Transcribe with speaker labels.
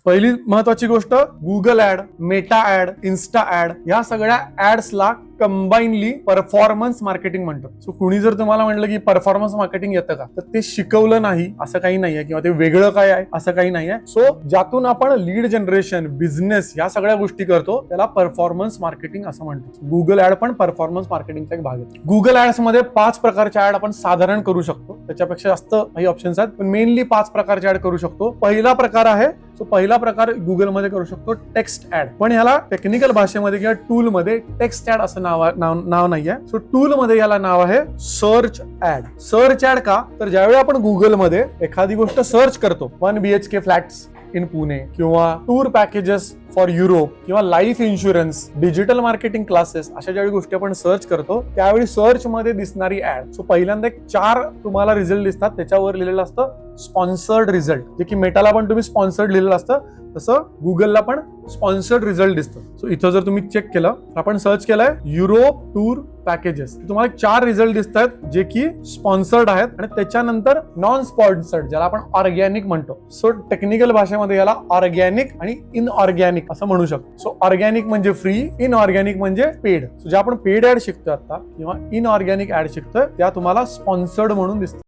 Speaker 1: पहिली महत्वाची गोष्ट, Google ad, Meta ad, Insta ad या सगळ्या ऍड्सला कंबाईनली परफॉर्मन्स मार्केटिंग म्हणतात. सो कुणी जर तुम्हाला म्हटलं की परफॉर्मन्स मार्केटिंग येतं का, तर ते शिकवलं नाही असं काही नाहीये किंवा ते वेगळं काय आहे असं काही नाहीये. सो ज्यातून आपण लीड जनरेशन, बिझनेस या सगळ्या गोष्टी करतो त्याला परफॉर्मन्स मार्केटिंग असं म्हणतो. गुगल ऍड पण परफॉर्मन्स मार्केटिंगचा एक भाग आहे. गुगल ऍड्स मध्ये 5 प्रकारच्या ऍड आपण साधारण करू शकतो, त्याच्यापेक्षा जास्त काही ऑप्शन्स आहेत, पण मेनली 5 प्रकारच्या ऍड करू शकतो. पहिला प्रकार आहे, सो पहिला प्रकार गुगल मध्ये करू शकतो टेक्स्ट ऍड. पण ह्याला टेक्निकल भाषेमध्ये किंवा टूल मध्ये टेक्स्ट ऍड असं नाव नाहीये. सो टूल मध्ये याला नाव आहे सर्च ऍड. सर्च ऍड का, तर ज्यावेळी आपण गुगल मध्ये एखादी गोष्ट सर्च करतो, 1 BHK फ्लॅट्स इन पुणे किंवा टूर पॅकेजेस फॉर युरोप किंवा life insurance, digital marketing classes, अशा ज्यावेळी गोष्टी आपण सर्च करतो त्यावेळी सर्च मध्ये दिसणारी ऍड, सो पहिल्यांदा 4 तुम्हाला रिझल्ट दिसतात, त्याच्यावर लिहिलेलं असतं स्पॉन्सर्ड रिझल्ट, जे की मेटाला पण तुम्ही स्पॉन्सर्ड लिहिलेलं असतं तसं गुगलला पण स्पॉन्सर्ड रिझल्ट दिसतं. सो इथं जर तुम्ही चेक केलं, आपण सर्च केलंय युरोप टूर पॅकेजेस, तुम्हाला 4 रिझल्ट दिसत आहेत जे की स्पॉन्सर्ड आहेत आणि त्याच्यानंतर नॉन स्पॉन्सर्ड ज्याला आपण ऑर्गॅनिक म्हणतो. सो टेक्निकल भाषेमध्ये याला ऑर्गॅनिक आणि इनऑर्गॅनिक असं म्हणू शकतो. सो ऑर्गॅनिक म्हणजे फ्री, इनऑर्गॅनिक म्हणजे पेड. सो जे आपण पेड ऍड शिकतोय आता किंवा इनऑर्गॅनिक ऍड शिकतोय त्या तुम्हाला स्पॉन्सर्ड म्हणून दिसतं.